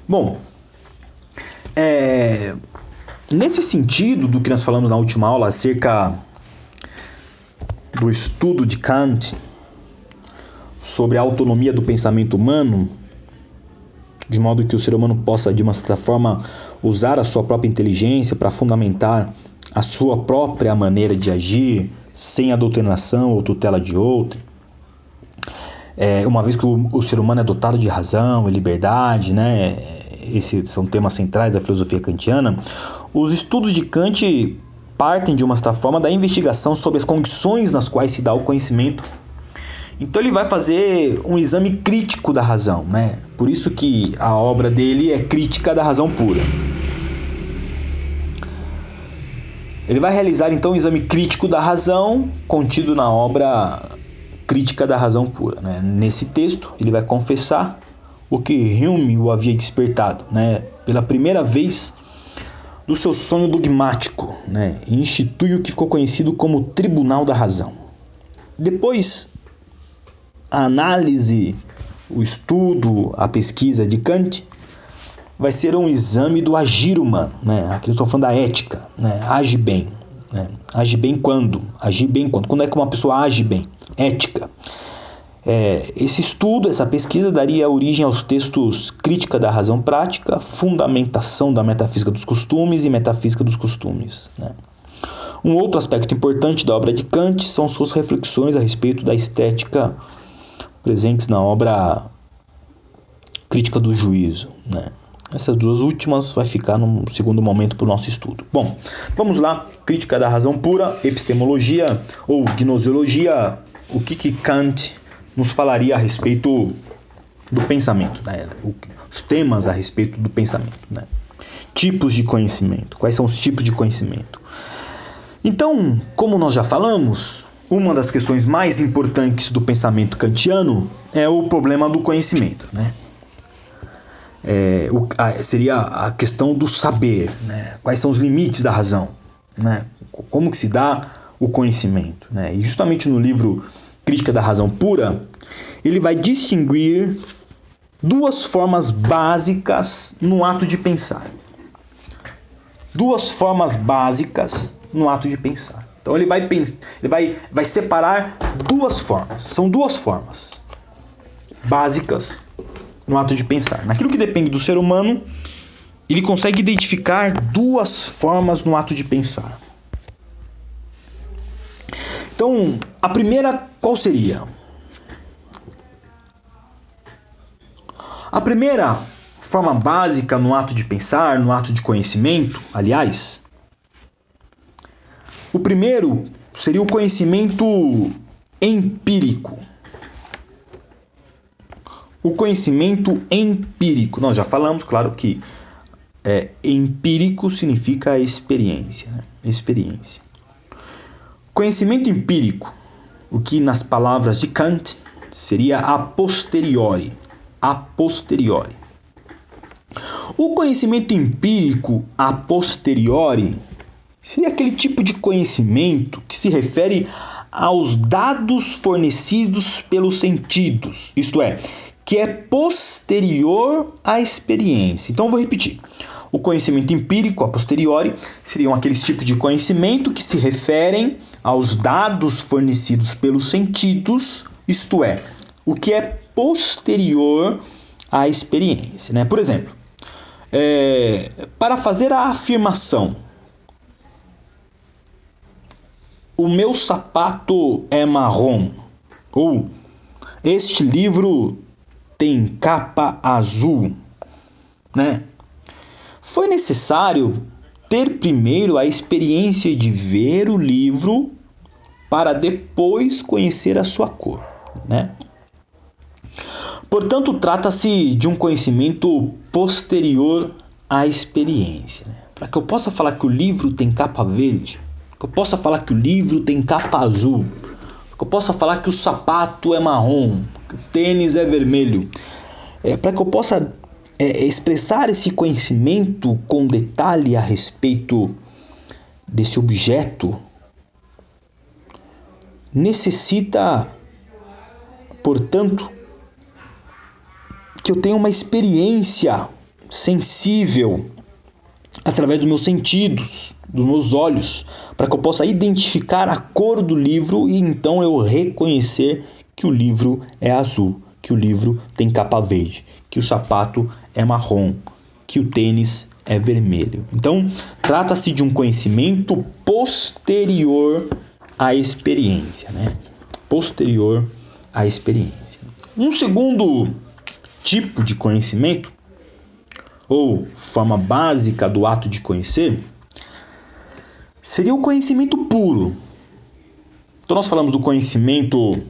Bom, nesse sentido do que nós falamos na última aula acerca do estudo de Kant sobre a autonomia do pensamento humano, de modo que o ser humano possa, de uma certa forma, usar a sua própria inteligência para fundamentar a sua própria maneira de agir, sem a doutrinação ou tutela de outro. Uma vez que o ser humano é dotado de razão e liberdade, né? Esses são temas centrais da filosofia kantiana. Os estudos de Kant partem, de uma certa forma, da investigação sobre as condições nas quais se dá o conhecimento. Então ele vai fazer um exame crítico da razão, né? Por isso que a obra dele é Crítica da Razão Pura. Ele vai realizar então um exame crítico da razão contido na obra Crítica da Razão Pura, né? Nesse texto ele vai confessar o que Hume o havia despertado, né? Pela primeira vez do seu sonho dogmático, né? E institui o que ficou conhecido como Tribunal da Razão. Depois, a análise, o estudo, a pesquisa de Kant vai ser um exame do agir humano, né? Aqui eu estou falando da ética, né? Age bem, né? Age bem quando? Agir bem quando? Quando é que uma pessoa age bem? Ética. Esse estudo, essa pesquisa daria origem aos textos Crítica da Razão Prática, Fundamentação da Metafísica dos Costumes e Metafísica dos Costumes, né? Um outro aspecto importante da obra de Kant são suas reflexões a respeito da estética presentes na obra Crítica do Juízo, né? Essas duas últimas vai ficar num segundo momento para o nosso estudo. Bom, vamos lá. Crítica da Razão Pura, Epistemologia ou Gnoseologia. O que Kant nos falaria a respeito do pensamento, né? Os temas a respeito do pensamento, né? Tipos de conhecimento. Quais são os tipos de conhecimento? Então, como nós já falamos, uma das questões mais importantes do pensamento kantiano é o problema do conhecimento, né? Seria a questão do saber, né? Quais são os limites da razão, né? Como que se dá o conhecimento, né? E justamente no livro Crítica da Razão Pura, ele vai distinguir duas formas básicas no ato de pensar. Duas formas básicas no ato de pensar. Então ele vai separar duas formas. São duas formas básicas no ato de pensar. Naquilo que depende do ser humano, ele consegue identificar duas formas no ato de pensar. Então, a primeira, qual seria? A primeira forma básica no ato de pensar, no ato de conhecimento, aliás, o primeiro seria o conhecimento empírico. O conhecimento empírico. Nós já falamos, claro que empírico significa experiência, né? Experiência. Conhecimento empírico, o que nas palavras de Kant seria a posteriori. A posteriori. O conhecimento empírico a posteriori seria aquele tipo de conhecimento que se refere aos dados fornecidos pelos sentidos, isto é, que é posterior à experiência. Então eu vou repetir. O conhecimento empírico a posteriori seriam aqueles tipos de conhecimento que se referem aos dados fornecidos pelos sentidos, isto é, o que é posterior à experiência, né? Por exemplo, para fazer a afirmação: o meu sapato é marrom, ou este livro tem capa azul, né? Foi necessário ter primeiro a experiência de ver o livro para depois conhecer a sua cor, né? Portanto, trata-se de um conhecimento posterior à experiência, né? Para que eu possa falar que o livro tem capa verde, que eu possa falar que o livro tem capa azul, que eu possa falar que o sapato é marrom, que o tênis é vermelho, para que eu possa expressar esse conhecimento com detalhe a respeito desse objeto, necessita, portanto, que eu tenha uma experiência sensível através dos meus sentidos, dos meus olhos, para que eu possa identificar a cor do livro e então eu reconhecer que o livro é azul, que o livro tem capa verde, que o sapato é marrom, que o tênis é vermelho. Então, trata-se de um conhecimento posterior à experiência, né? Posterior à experiência. Um segundo tipo de conhecimento, ou forma básica do ato de conhecer, seria o conhecimento puro. Então nós falamos do conhecimento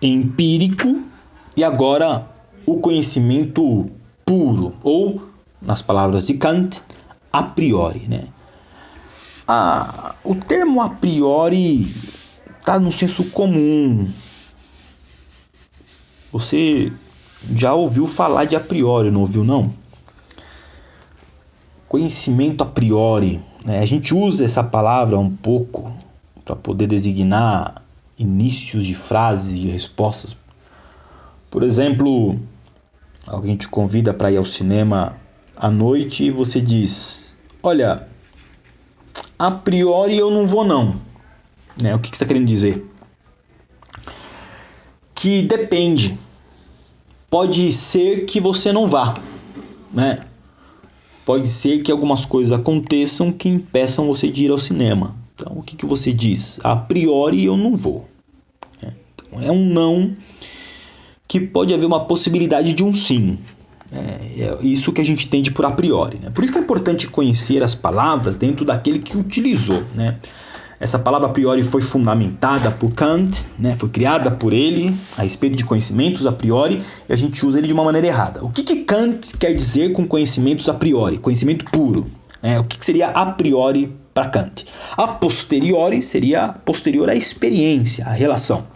empírico e agora o conhecimento puro, ou, nas palavras de Kant, a priori, né? O termo a priori está no senso comum. Você já ouviu falar de a priori, não ouviu não? Conhecimento a priori, né? A gente usa essa palavra um pouco para poder designar inícios de frases e respostas. Por exemplo, alguém te convida para ir ao cinema à noite e você diz: olha, a priori eu não vou não. Né? O que você está querendo dizer? Que depende. Pode ser que você não vá, né? Pode ser que algumas coisas aconteçam que impeçam você de ir ao cinema. Então, o que você diz? A priori eu não vou. Então, é um não que pode haver uma possibilidade de um sim. É isso que a gente entende por a priori, né? Por isso que é importante conhecer as palavras dentro daquele que utilizou, né? Essa palavra a priori foi fundamentada por Kant, né? Foi criada por ele a respeito de conhecimentos a priori e a gente usa ele de uma maneira errada. O que Kant quer dizer com conhecimentos a priori, conhecimento puro? Né? O que seria a priori para Kant? A posteriori seria posterior à experiência, à relação.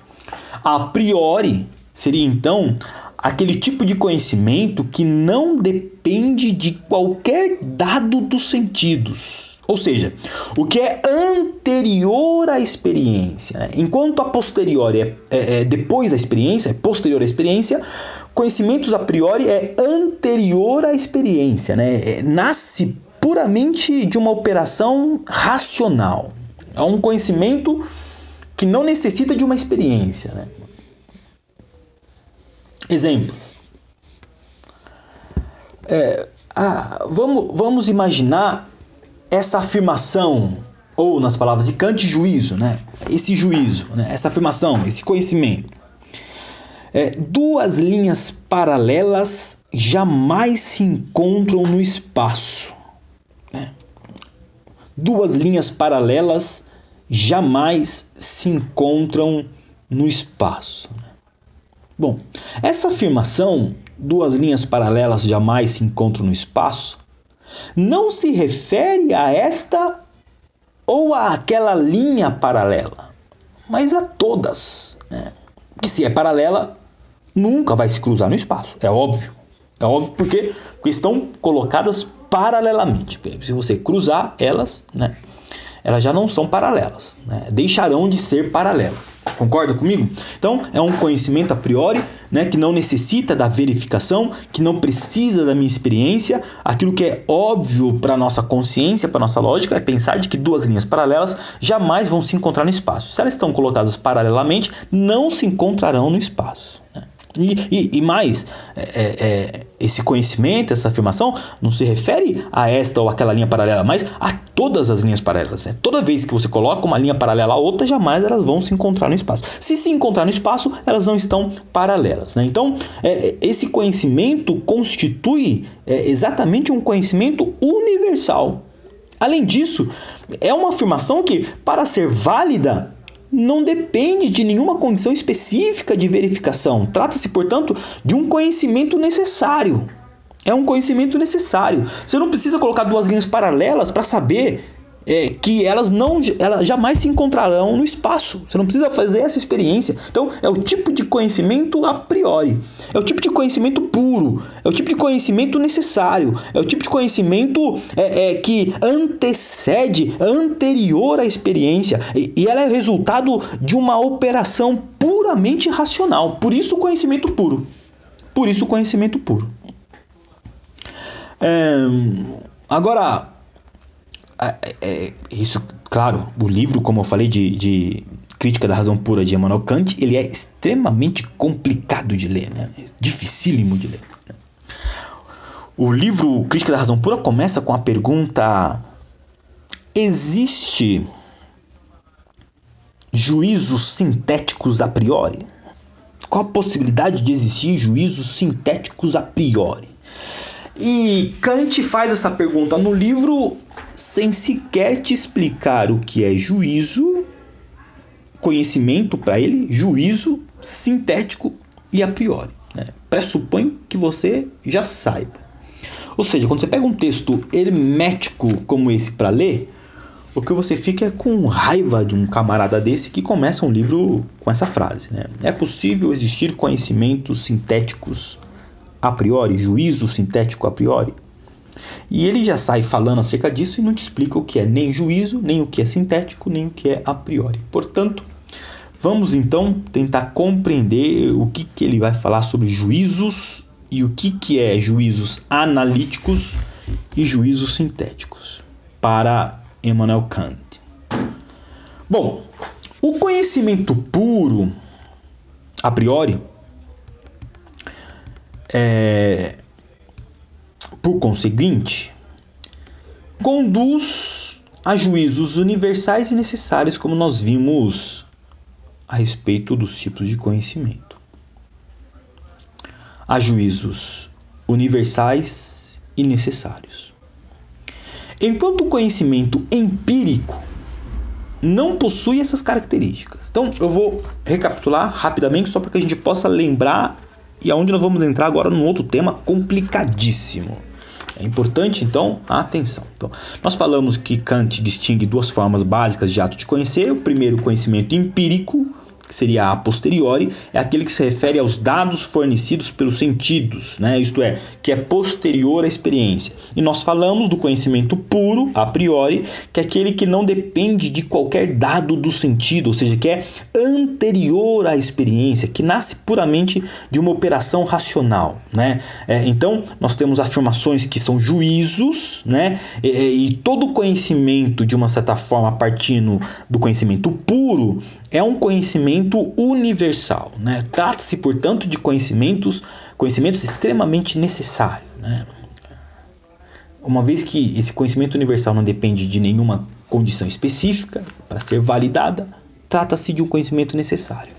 A priori seria então aquele tipo de conhecimento que não depende de qualquer dado dos sentidos. Ou seja, o que é anterior à experiência. Né? Enquanto a posteriori é depois da experiência, é posterior à experiência, conhecimentos a priori é anterior à experiência. Né? Nasce puramente de uma operação racional. É um conhecimento que não necessita de uma experiência. Né? Exemplo. Vamos imaginar essa afirmação, ou nas palavras de Kant, juízo, né? Esse juízo, né? Essa afirmação, esse conhecimento. Duas linhas paralelas jamais se encontram no espaço. Né? Duas linhas paralelas jamais se encontram no espaço. Né? Bom, essa afirmação, duas linhas paralelas jamais se encontram no espaço, não se refere a esta ou a aquela linha paralela, mas a todas. Né? Que se é paralela, nunca vai se cruzar no espaço. É óbvio. É óbvio porque estão colocadas paralelamente. Se você cruzar elas, né, elas já não são paralelas. Né? Deixarão de ser paralelas. Concorda comigo? Então, é um conhecimento a priori, né, que não necessita da verificação, que não precisa da minha experiência. Aquilo que é óbvio para a nossa consciência, para a nossa lógica, é pensar de que duas linhas paralelas jamais vão se encontrar no espaço. Se elas estão colocadas paralelamente, não se encontrarão no espaço. Né? E mais, esse conhecimento, essa afirmação, não se refere a esta ou aquela linha paralela, mas a todas as linhas paralelas. Né? Toda vez que você coloca uma linha paralela a outra, jamais elas vão se encontrar no espaço. Se encontrar no espaço, elas não estão paralelas. Né? Então, esse conhecimento constitui exatamente um conhecimento universal. Além disso, é uma afirmação que, para ser válida, não depende de nenhuma condição específica de verificação. Trata-se, portanto, de um conhecimento necessário. É um conhecimento necessário. Você não precisa colocar duas linhas paralelas para saber que elas jamais se encontrarão no espaço. Você não precisa fazer essa experiência. Então, é o tipo de conhecimento a priori. É o tipo de conhecimento puro. É o tipo de conhecimento necessário. É o tipo de conhecimento que antecede, anterior à experiência. E ela é resultado de uma operação puramente racional. Por isso o conhecimento puro. Por isso o conhecimento puro. Agora, isso, claro, o livro, como eu falei, de Crítica da Razão Pura de Immanuel Kant, ele é extremamente complicado de ler, né? É dificílimo de ler. O livro Crítica da Razão Pura começa com a pergunta: existe juízos sintéticos a priori? Qual a possibilidade de existir juízos sintéticos a priori? E Kant faz essa pergunta no livro sem sequer te explicar o que é juízo, conhecimento para ele, juízo sintético e a priori, né? Pressupõe que você já saiba. Ou seja, quando você pega um texto hermético como esse para ler, o que você fica é com raiva de um camarada desse que começa um livro com essa frase, né? É possível existir conhecimentos sintéticos a priori, juízo sintético a priori? E ele já sai falando acerca disso e não te explica o que é nem juízo, nem o que é sintético, nem o que é a priori. Portanto, vamos então tentar compreender o que ele vai falar sobre juízos e o que é juízos analíticos e juízos sintéticos para Immanuel Kant. Bom, o conhecimento puro, a priori, por conseguinte, conduz a juízos universais e necessários, como nós vimos a respeito dos tipos de conhecimento. A juízos universais e necessários. Enquanto o conhecimento empírico não possui essas características. Então, eu vou recapitular rapidamente só para que a gente possa lembrar e aonde nós vamos entrar agora num outro tema complicadíssimo. É importante, então, a atenção. Então, nós falamos que Kant distingue duas formas básicas de ato de conhecer. O primeiro, conhecimento empírico, que seria a posteriori, é aquele que se refere aos dados fornecidos pelos sentidos, né? Isto é, que é posterior à experiência. E nós falamos do conhecimento puro, a priori, que é aquele que não depende de qualquer dado do sentido, ou seja, que é anterior à experiência, que nasce puramente de uma operação racional, né? Então, nós temos afirmações que são juízos, né? E todo conhecimento, de uma certa forma, partindo do conhecimento puro, é um conhecimento universal, né? Trata-se, portanto, de conhecimentos extremamente necessários, né? Uma vez que esse conhecimento universal não depende de nenhuma condição específica para ser validada, trata-se de um conhecimento necessário.